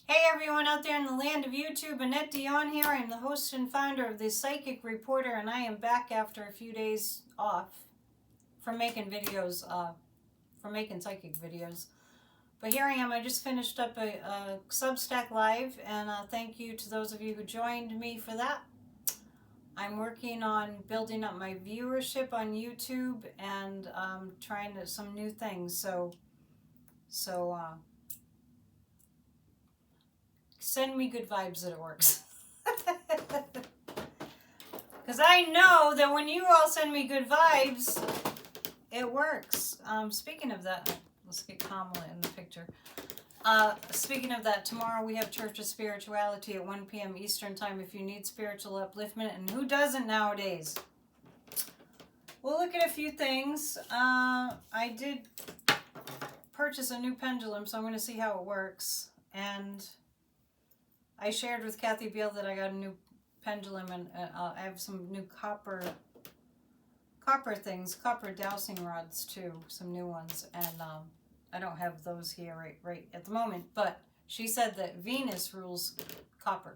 Hey everyone out there in the land of YouTube, Annette Dion here. I'm the host and founder of the Psychic Reporter, and I am back after a few days off from making videos, from making psychic videos. But here I am. I just finished up a Substack Live, and thank you to those of you who joined me for that. I'm working on building up my viewership on YouTube and trying some new things. So send me good vibes that it works. Because I know that when you all send me good vibes, it works. Speaking of that, let's get Kamala in the picture. Speaking of that, tomorrow we have Church of Spirituality at 1 p.m. Eastern Time if you need spiritual upliftment, and who doesn't nowadays? We'll look at a few things. I did purchase a new pendulum, so I'm going to see how it works. And I shared with Kathy Beal that I got a new pendulum, and I have some new copper things, copper dowsing rods too, some new ones, and I don't have those here right at the moment, but she said that Venus rules copper.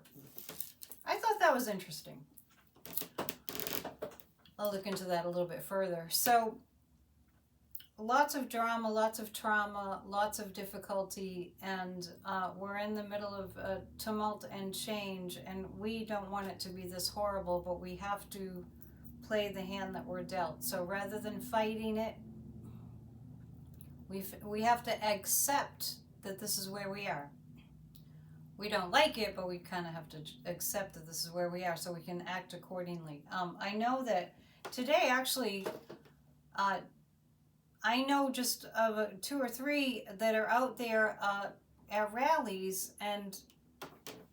I thought that was interesting. I'll look into that a little bit further. So lots of drama, lots of trauma, lots of difficulty, and we're in the middle of tumult and change, and we don't want it to be this horrible, but we have to play the hand that we're dealt. So rather than fighting it, we have to accept that this is where we are. We don't like it, but we kind of have to accept that this is where we are so we can act accordingly. I know that today, actually, I know just of 2 or 3 that are out there at rallies, and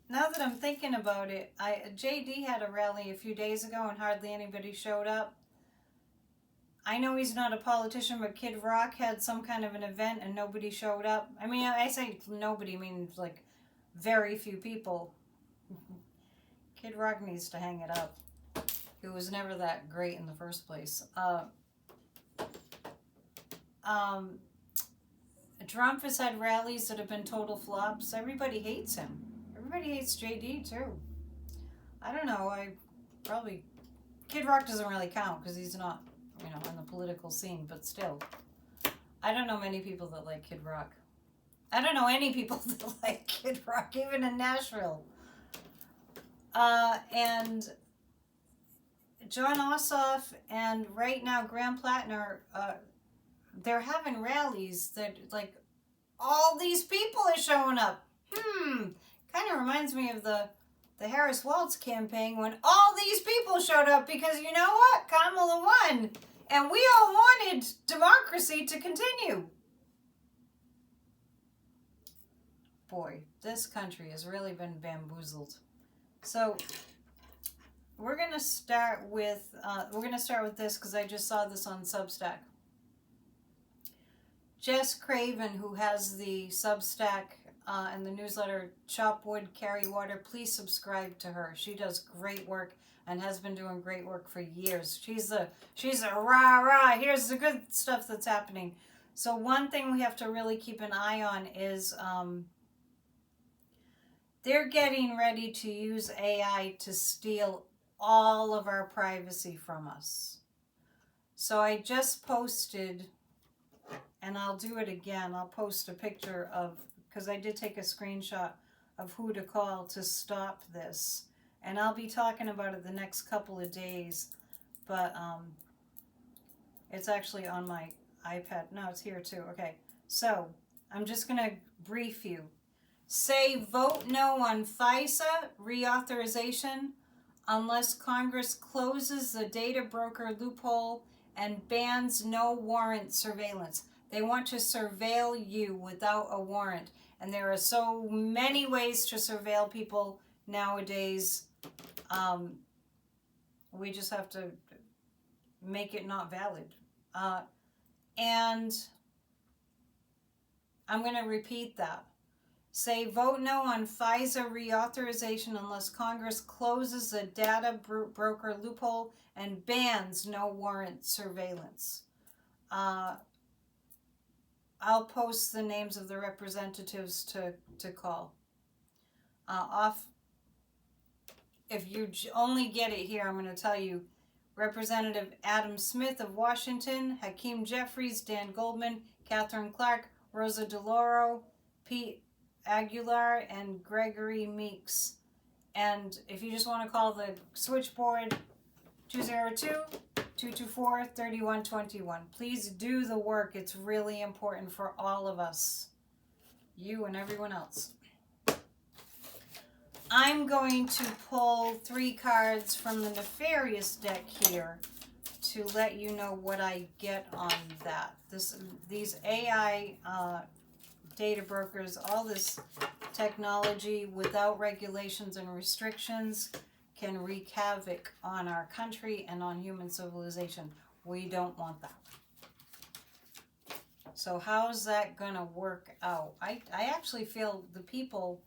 now that I'm thinking about it, JD had a rally a few days ago and hardly anybody showed up. I know he's not a politician, but Kid Rock had some kind of an event and nobody showed up. I mean, I say nobody, I mean like very few people. Kid Rock needs to hang it up. It was never that great in the first place. Trump has had rallies that have been total flops. Everybody hates him. Everybody hates JD too. I don't know. Kid Rock doesn't really count because he's not, in the political scene, but still. I don't know many people that like Kid Rock. I don't know any people that like Kid Rock, even in Nashville. And John Ossoff and right now Graham Plattner, they're having rallies that like all these people are showing up. Kind of reminds me of the Harris Waltz campaign when all these people showed up because you know what? Kamala won. And we all wanted democracy to continue. Boy, this country has really been bamboozled. So we're gonna start with this because I just saw this on Substack. Jess Craven, who has the Substack and the newsletter Chop Wood, Carry Water, please subscribe to her. She does great work and has been doing great work for years. She's a rah, here's the good stuff that's happening. So one thing we have to really keep an eye on is they're getting ready to use AI to steal all of our privacy from us. So I just posted, and I'll do it again, I'll post a picture of, because I did take a screenshot of who to call to stop this. And I'll be talking about it the next couple of days, but it's actually on my iPad. No, it's here too. Okay, so I'm just going to brief you. Say vote no on FISA reauthorization unless Congress closes the data broker loophole and bans no warrant surveillance. They want to surveil you without a warrant. And there are so many ways to surveil people nowadays. We just have to make it not valid. And I'm going to repeat that. Say vote no on FISA reauthorization unless Congress closes the data broker loophole and bans no warrant surveillance. I'll post the names of the representatives to call. off. If you only get it here, I'm going to tell you. Representative Adam Smith of Washington, Hakeem Jeffries, Dan Goldman, Catherine Clark, Rosa DeLauro, Pete Aguilar, and Gregory Meeks. And if you just want to call the switchboard, 202-224-3121. Please do the work. It's really important for all of us, you and everyone else. I'm going to pull 3 cards from the Nefarious deck here to let you know what I get on that. These AI data brokers, all this technology without regulations and restrictions can wreak havoc on our country and on human civilization. We don't want that. So how's that going to work out? I actually feel the people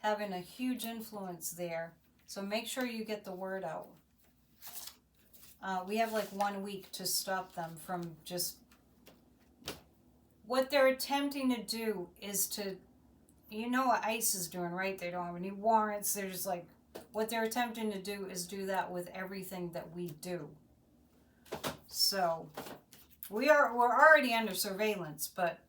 having a huge influence there. So make sure you get the word out. We have like 1 week to stop them from just... What they're attempting to do is to... You know what ICE is doing, right? They don't have any warrants. They're just like... What they're attempting to do is do that with everything that we do. So, we're already under surveillance, but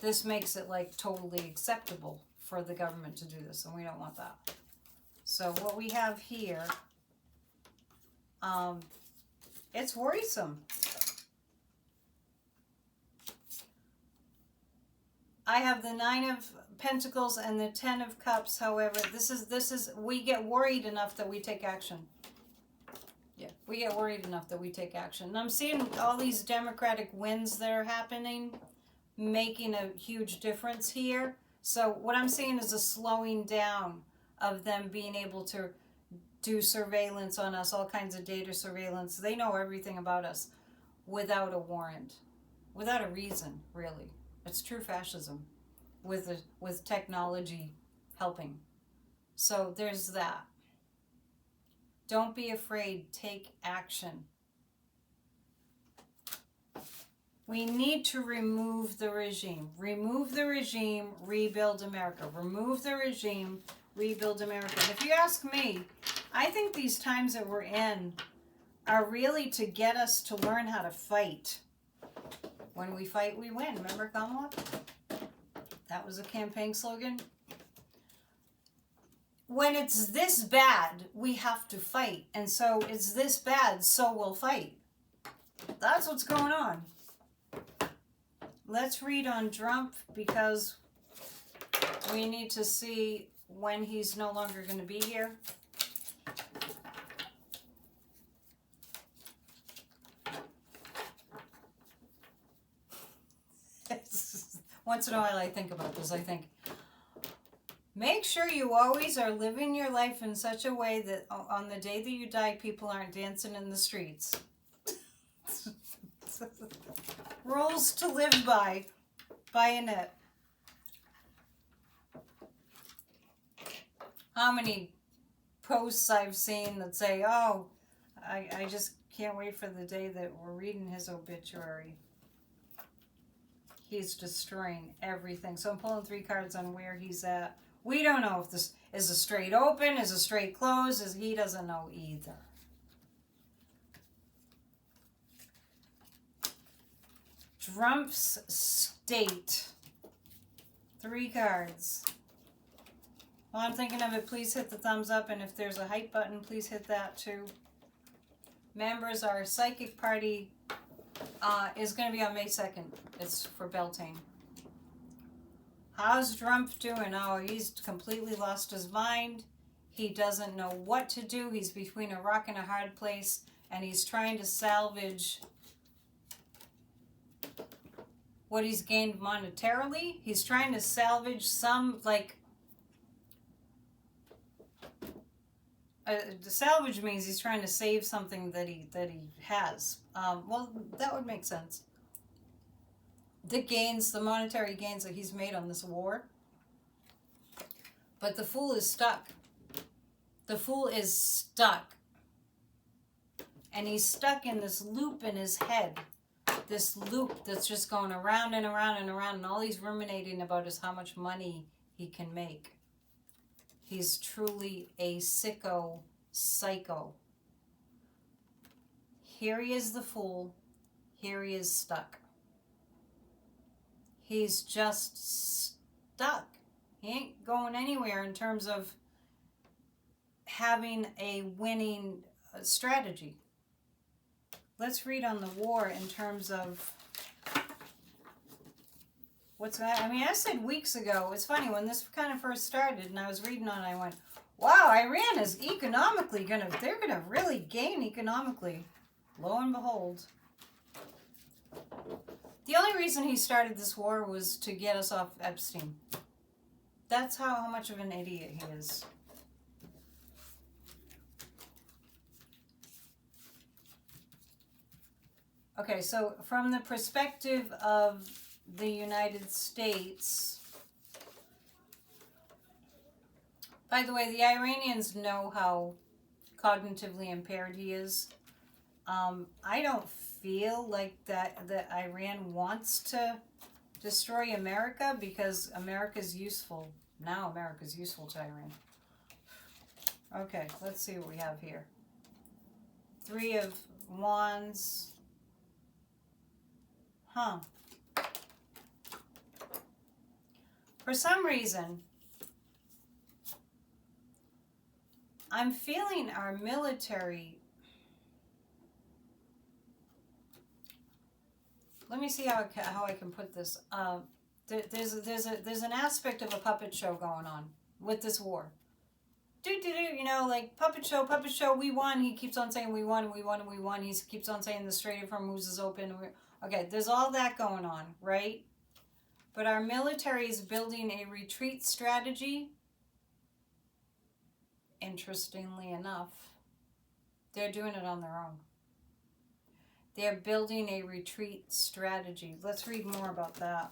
this makes it like totally acceptable for the government to do this, and we don't want that. So what we have here, it's worrisome. I have the 9 of Pentacles and the 10 of Cups. However, this is we get worried enough that we take action. Yeah, we get worried enough that we take action. And I'm seeing all these Democratic wins that are happening, making a huge difference here. So what I'm seeing is a slowing down of them being able to do surveillance on us, all kinds of data surveillance. They know everything about us without a warrant, without a reason, really. It's true fascism with technology helping. So there's that. Don't be afraid. Take action. We need to remove the regime. Remove the regime, rebuild America. Remove the regime, rebuild America. And if you ask me, I think these times that we're in are really to get us to learn how to fight. When we fight, we win. Remember Kamala? That was a campaign slogan. When it's this bad, we have to fight. And so it's this bad, so we'll fight. That's what's going on. Let's read on Trump because we need to see when he's no longer going to be here. Once in a while I think about this. I think, make sure you always are living your life in such a way that on the day that you die, people aren't dancing in the streets. Rules to live by Annette. How many posts I've seen that say, oh, I just can't wait for the day that we're reading his obituary. He's destroying everything. So I'm pulling 3 cards on where he's at. We don't know if this is a straight open, is a straight close, he doesn't know either. Trump's state. 3 cards. While I'm thinking of it, please hit the thumbs up, and if there's a hype button, please hit that too. Members, our psychic party is going to be on May 2nd. It's for Beltane. How's Trump doing? Oh, he's completely lost his mind. He doesn't know what to do. He's between a rock and a hard place, and he's trying to salvage what he's gained monetarily. He's trying to salvage some, like, salvage means he's trying to save something that he has. Well, that would make sense. The gains, the monetary gains that he's made on this war. But the fool is stuck. The fool is stuck. And he's stuck in this loop in his head. This loop that's just going around and around and around. And all he's ruminating about is how much money he can make. He's truly a psycho. Here he is, the fool. Here he is stuck. He's just stuck. He ain't going anywhere in terms of having a winning strategy. Let's read on the war in terms of what's that? I mean, I said weeks ago, it's funny, when this kind of first started and I was reading on it, I went, wow, Iran is economically they're gonna really gain economically. Lo and behold. The only reason he started this war was to get us off Epstein. That's how much of an idiot he is. Okay, so from the perspective of the United States, by the way, the Iranians know how cognitively impaired he is. I don't feel like that Iran wants to destroy America, because America's useful. Now America's useful to Iran. Okay, let's see what we have here. 3 of Wands. Huh. For some reason, I'm feeling our military. Let me see how I can put this. There's an aspect of a puppet show going on with this war. You know, like puppet show, we won. He keeps on saying we won. He keeps on saying the Strait of Hormuz is open. Okay, there's all that going on, right? But our military is building a retreat strategy. Interestingly enough, they're doing it on their own. They're building a retreat strategy. Let's read more about that.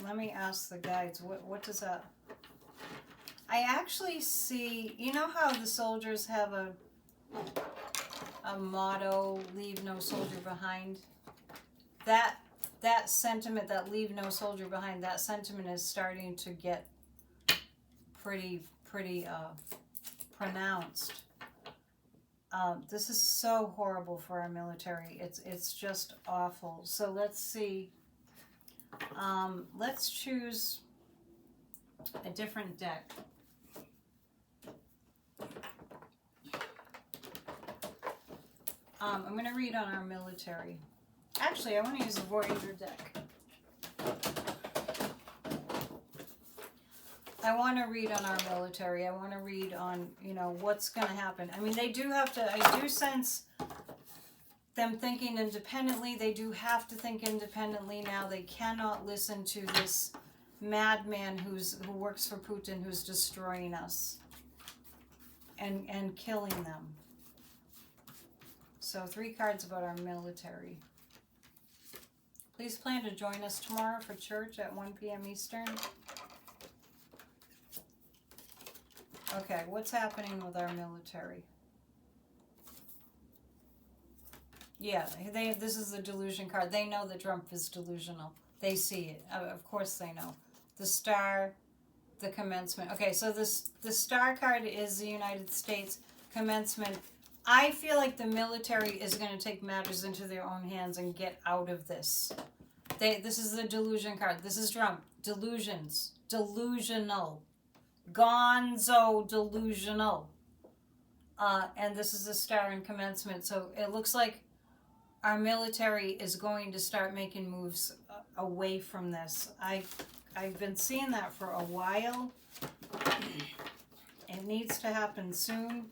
Let me ask the guides, what does that... I actually see, you know how the soldiers have a motto, leave no soldier behind? That sentiment, that leave no soldier behind, that sentiment is starting to get pretty pronounced. This is so horrible for our military. It's just awful. So let's see. Let's choose a different deck. I'm going to read on our military. Actually, I want to use the Voyager deck. I want to read on our military. I want to read on, you know, what's going to happen. I mean, they do have to, I do sense them thinking independently. They do have to think independently now. They cannot listen to this madman who works for Putin, who's destroying us and killing them. So 3 cards about our military. Please plan to join us tomorrow for church at 1 p.m. Eastern. Okay, what's happening with our military? Yeah, this is the delusion card. They know that Trump is delusional. They see it. Of course they know. The star, the commencement. Okay, so the star card is the United States commencement. I feel like the military is going to take matters into their own hands and get out of this. This is the delusion card. This is Trump. Delusions. Delusional. Gonzo delusional. And this is the star in commencement. So it looks like our military is going to start making moves away from this. I've been seeing that for a while. It needs to happen soon.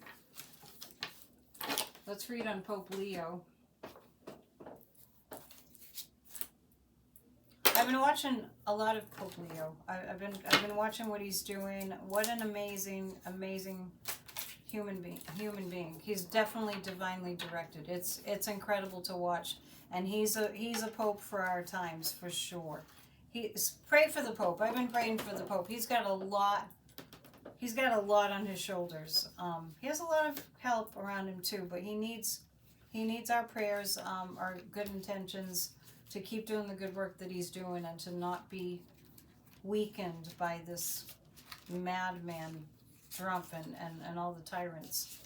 Let's read on Pope Leo. I've been watching a lot of Pope Leo. I've been watching what he's doing. What an amazing human being. He's definitely divinely directed. It's incredible to watch, and he's a pope for our times for sure. Pray for the Pope. I've been praying for the Pope. He's got a lot on his shoulders. He has a lot of help around him too, but he needs our prayers, our good intentions, to keep doing the good work that he's doing, and to not be weakened by this madman Trump and all the tyrants.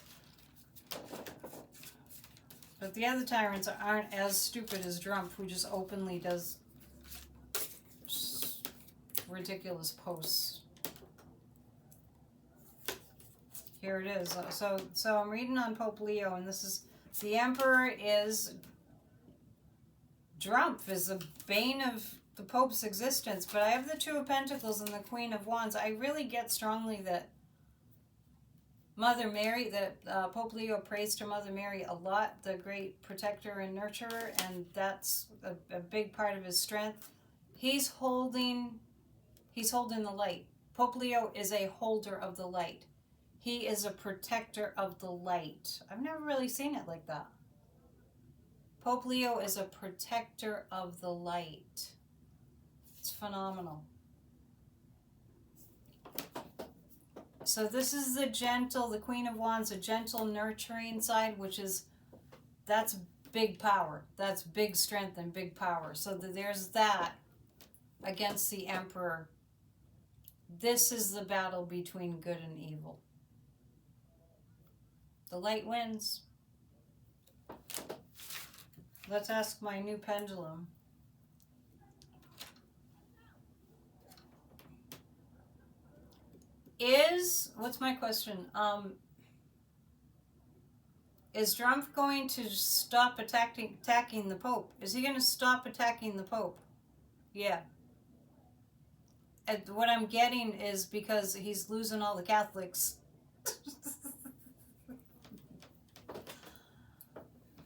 But the other tyrants aren't as stupid as Trump, who just openly does ridiculous posts. Here it is. So I'm reading on Pope Leo, and this is, the Emperor is, Trump is the bane of the Pope's existence, but I have the Two of Pentacles and the Queen of Wands. I really get strongly that Mother Mary, that Pope Leo prays to Mother Mary a lot, the great protector and nurturer, and that's a big part of his strength. He's holding the light. Pope Leo is a holder of the light. He is a protector of the light. I've never really seen it like that. Pope Leo is a protector of the light. It's phenomenal. So this is the gentle, the Queen of Wands, a gentle, nurturing side, which is, that's big power. That's big strength and big power. So there's that against the Emperor. This is the battle between good and evil. The light wins. Let's ask my new pendulum. What's my question? Is Trump going to stop attacking the Pope? Is he going to stop attacking the Pope? Yeah. And what I'm getting is because he's losing all the Catholics.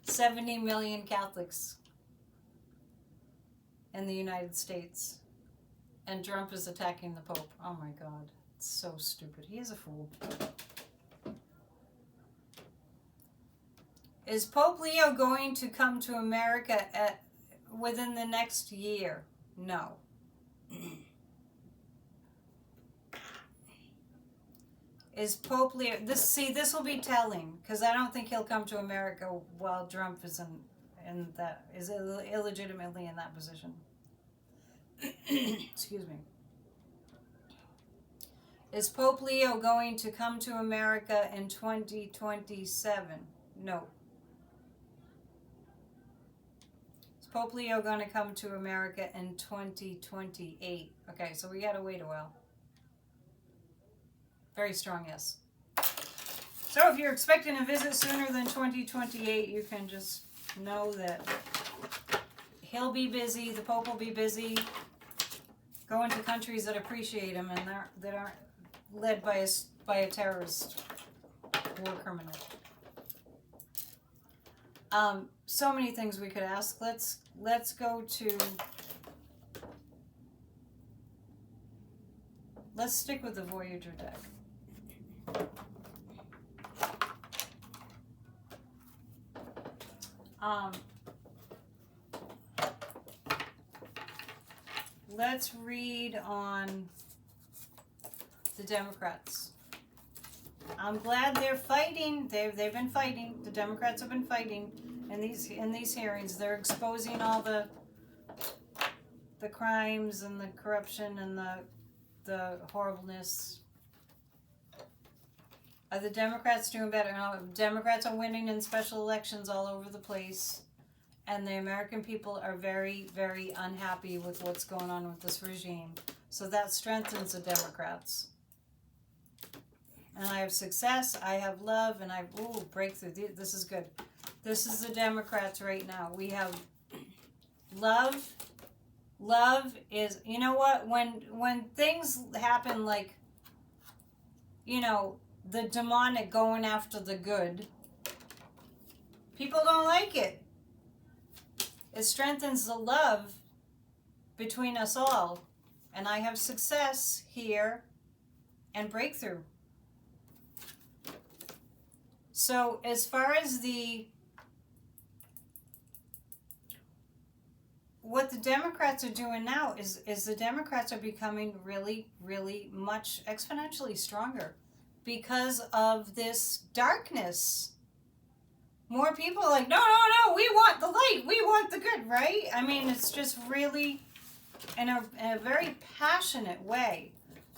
70 million Catholics in the United States. And Trump is attacking the Pope. Oh my God. It's so stupid. He is a fool. Is Pope Leo going to come to America within the next year? No. Is Pope Leo, this will be telling, because I don't think he'll come to America while Trump is illegitimately in that position. Excuse me. Is Pope Leo going to come to America in 2027? No. Is Pope Leo going to come to America in 2028? Okay, so we gotta wait a while. Very strong yes. So if you're expecting a visit sooner than 2028, you can just know that he'll be busy, the Pope will be busy, going to countries that appreciate him and that aren't led by a terrorist war criminal. So many things we could ask. Let's go to. Let's stick with the Voyager deck. Let's read on the Democrats. I'm glad they're fighting. They've been fighting. The Democrats have been fighting in these hearings. They're exposing all the crimes and the corruption and the horribleness. Are the Democrats doing better? No, Democrats are winning in special elections all over the place. And the American people are very, very unhappy with what's going on with this regime. So that strengthens the Democrats. And I have success, I have love, and I have, breakthrough. This is good. This is the Democrats right now. We have love. Love is, you know what? When things happen like, the demonic going after the good, people don't like it. It strengthens the love between us all. And I have success here and breakthrough. So as far as what the Democrats are doing now is the Democrats are becoming really, really much exponentially stronger because of this darkness. More people are like, no, we want the light, we want the good, right? I mean, it's just really in a very passionate way,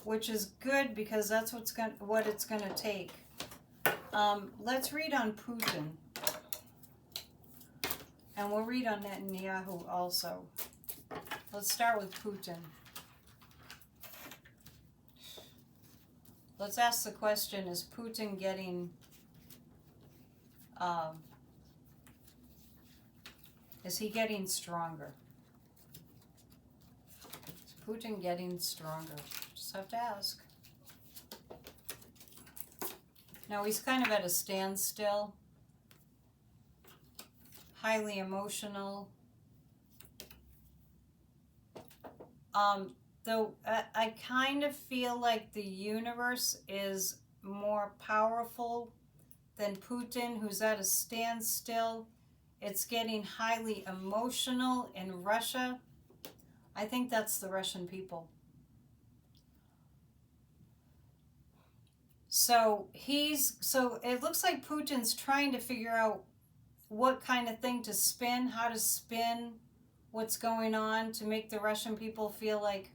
which is good because that's what it's going to take. Let's read on Putin. And we'll read on Netanyahu also. Let's start with Putin. Let's ask the question, is Putin getting... is he getting stronger? Is Putin getting stronger? Just have to ask. No, he's kind of at a standstill. Highly emotional. Though I kind of feel like the universe is more powerful than Putin, who's at a standstill. It's getting highly emotional in Russia. I think that's the Russian people. So it looks like Putin's trying to figure out what kind of thing to spin, how to spin what's going on to make the Russian people feel like,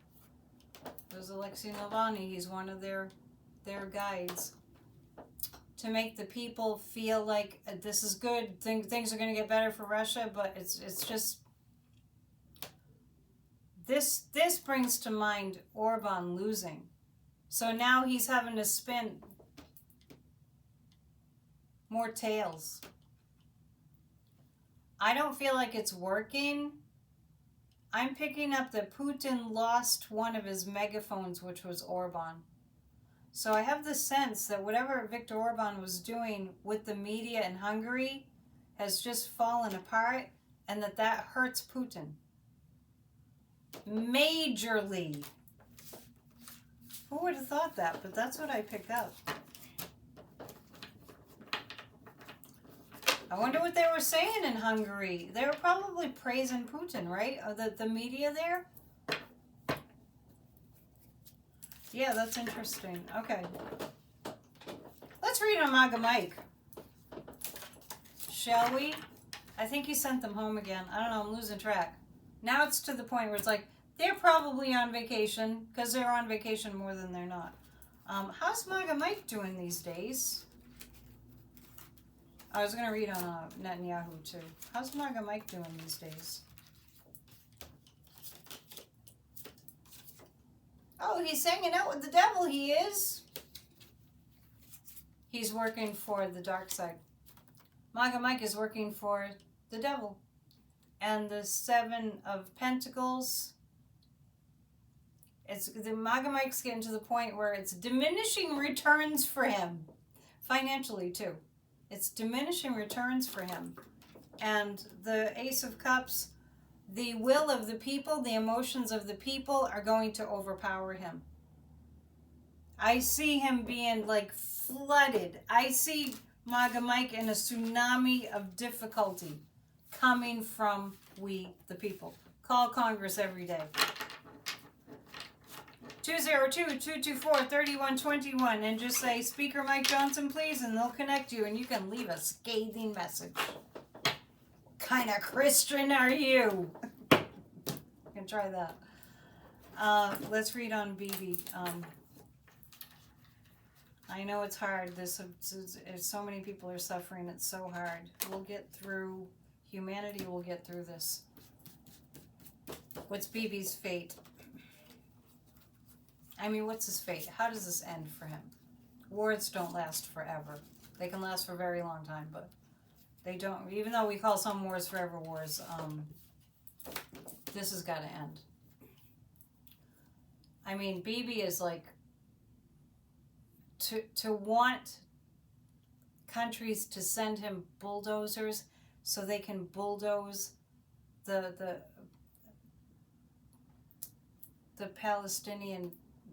there's Alexei Navalny, he's one of their guides, to make the people feel like this is good, things are going to get better for Russia, but it's just, this brings to mind Orban losing. So now he's having to spin more tails. I don't feel like it's working. I'm picking up that Putin lost one of his megaphones, which was Orban. So I have the sense that whatever Viktor Orban was doing with the media in Hungary has just fallen apart, and that hurts Putin. Majorly. Who would have thought that? But that's what I pick up. I wonder what they were saying in Hungary. They were probably praising Putin, right? The media there? Yeah, that's interesting. Okay. Let's read on MAGA Mike. Shall we? I think he sent them home again. I don't know, I'm losing track. Now it's to the point where it's like, they're probably on vacation, because they're on vacation more than they're not. How's MAGA Mike doing these days? I was going to read on Netanyahu too. How's MAGA Mike doing these days? Oh, he's hanging out with the devil, he is. He's working for the dark side. MAGA Mike is working for the devil. And the Seven of Pentacles. The MAGA Mike's getting to the point where it's diminishing returns for him. Financially too. It's diminishing returns for him. And the Ace of Cups, the will of the people, the emotions of the people are going to overpower him. I see him being like flooded. I see MAGA Mike in a tsunami of difficulty coming from we, the people. Call Congress every day. 202-224-3121 and just say, Speaker Mike Johnson, please, and they'll connect you and you can leave a scathing message. Kind of Christian are you? You can try that. Let's read on BB. I know it's hard. So many people are suffering. It's so hard. We'll get through. Humanity will get through this. What's BB's fate? I mean, what's his fate? How does this end for him? Wars don't last forever. They can last for a very long time, but they don't. Even though we call some wars forever wars, this has got to end. I mean, BB is like, to want countries to send him bulldozers so they can bulldoze the Palestinian,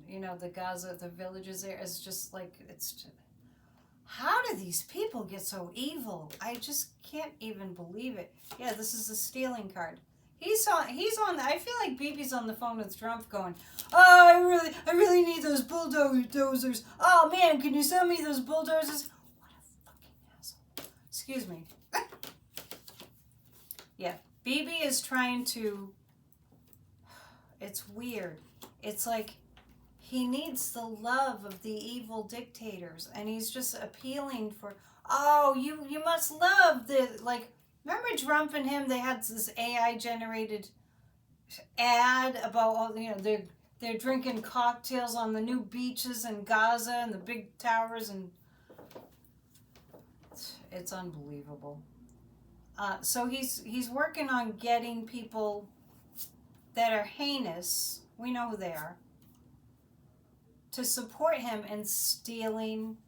the Gaza, the villages there, is just like, how do these people get so evil? I just can't even believe it. Yeah, this is a stealing card. He's on, I feel like BB's on the phone with Trump going, oh, I really need those bulldozers. Oh man, can you send me those bulldozers? What a fucking asshole. Excuse me. Yeah, BB is trying to, It's weird. It's like he needs the love of the evil dictators, and he's just appealing for, oh, you must love the, like, remember Trump and him, they had this AI generated ad about all, they're drinking cocktails on the new beaches in Gaza and the big towers, and it's unbelievable. So he's working on getting people that are heinous, we know who they are, to support him in stealing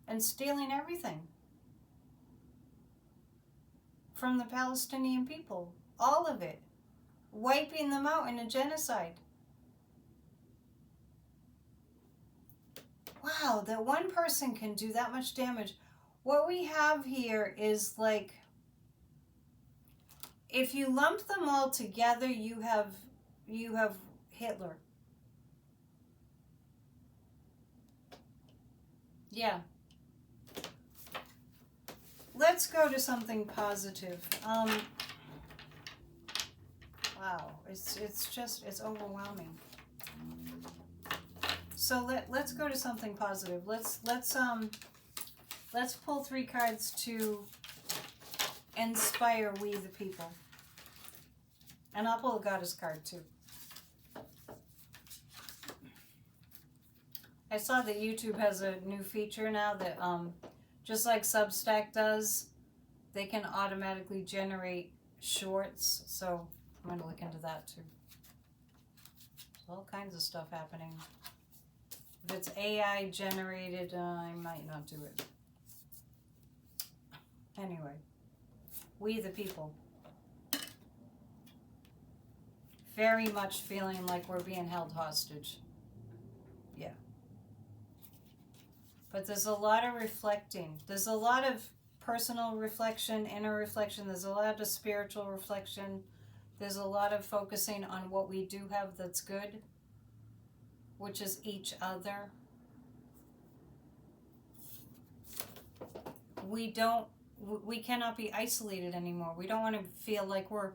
everything from the Palestinian people. All of it. Wiping them out in a genocide. Wow, that one person can do that much damage. What we have here is like, if you lump them all together, you have Hitler. Yeah. Let's go to something positive. Wow, it's overwhelming. So let's go to something positive. Let's pull 3 cards to inspire we the people. And I'll pull a goddess card too. I saw that YouTube has a new feature now that just like Substack does, they can automatically generate shorts. So I'm going to look into that too. There's all kinds of stuff happening. If it's AI generated, I might not do it. Anyway, we the people. Very much feeling like we're being held hostage. Yeah. But there's a lot of reflecting. There's a lot of personal reflection, inner reflection. There's a lot of spiritual reflection. There's a lot of focusing on what we do have that's good, which is each other. We cannot be isolated anymore. We don't want to feel like we're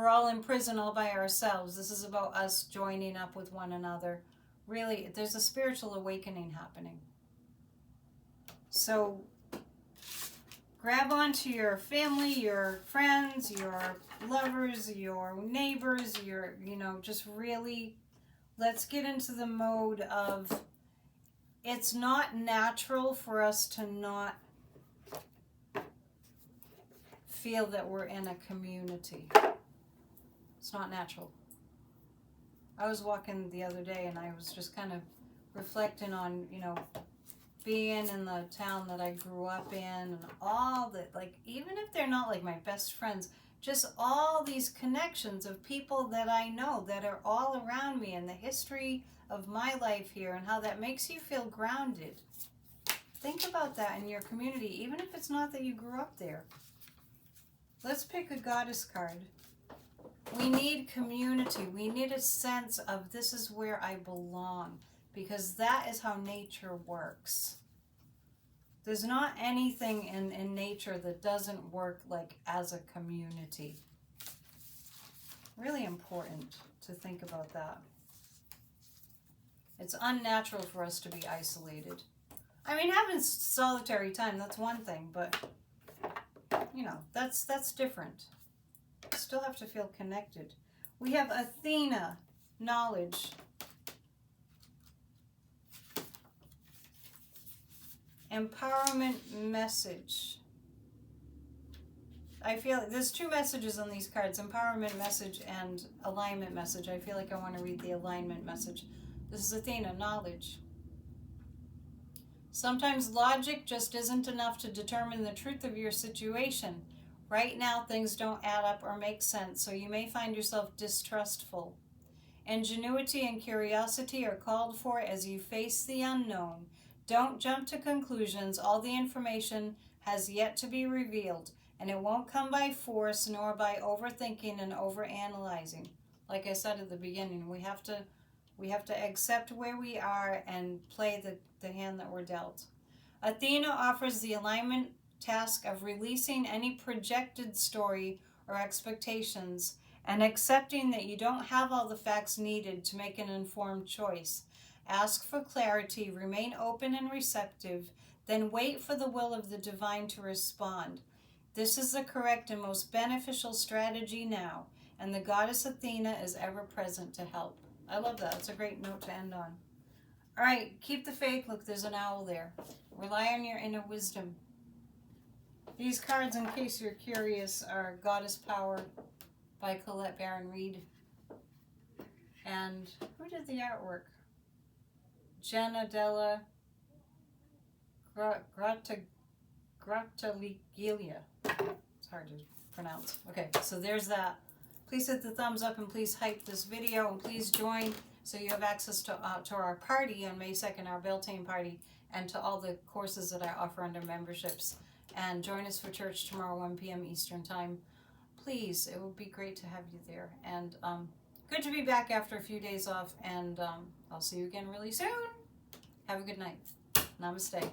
all in prison all by ourselves. This is about us joining up with one another. Really, there's a spiritual awakening happening. So grab onto your family, your friends, your lovers, your neighbors, just really, let's get into the mode of, it's not natural for us to not feel that we're in a community. It's not natural. I was walking the other day and I was just kind of reflecting on, being in the town that I grew up in, and all that, like, even if they're not like my best friends, just all these connections of people that I know that are all around me, and the history of my life here, and how that makes you feel grounded. Think about that in your community, even if it's not that you grew up there. Let's pick a goddess card. We need community. We need a sense of, this is where I belong. Because that is how nature works. There's not anything in nature that doesn't work like as a community. Really important to think about that. It's unnatural for us to be isolated. I mean, having solitary time, that's one thing, but that's different. Still have to feel connected. We have Athena, knowledge. Empowerment message. I feel there's 2 messages on these cards, empowerment message and alignment message. I feel like I want to read the alignment message. This is Athena, knowledge. Sometimes logic just isn't enough to determine the truth of your situation. Right now, things don't add up or make sense, so you may find yourself distrustful. Ingenuity and curiosity are called for as you face the unknown. Don't jump to conclusions. All the information has yet to be revealed, and it won't come by force nor by overthinking and overanalyzing. Like I said at the beginning, we have to accept where we are and play the hand that we're dealt. Athena offers the alignment task of releasing any projected story or expectations and accepting that you don't have all the facts needed to make an informed choice. Ask for clarity, remain open and receptive, then wait for the will of the divine to respond. This is the correct and most beneficial strategy now, and the goddess Athena is ever present to help. I love that. It's a great note to end on. All right, keep the faith. Look, there's an owl there. Rely on your inner wisdom. These cards, in case you're curious, are Goddess Power by Colette Baron Reed. And who did the artwork? Jenna Della Grattaliglia. It's hard to pronounce. Okay, so there's that. Please hit the thumbs up and please hype this video, and please join so you have access to our party on May 2nd, our Beltane party, and to all the courses that I offer under memberships. And join us for church tomorrow, 1 p.m. Eastern Time. Please, it would be great to have you there. And good to be back after a few days off, and I'll see you again really soon. Have a good night. Namaste.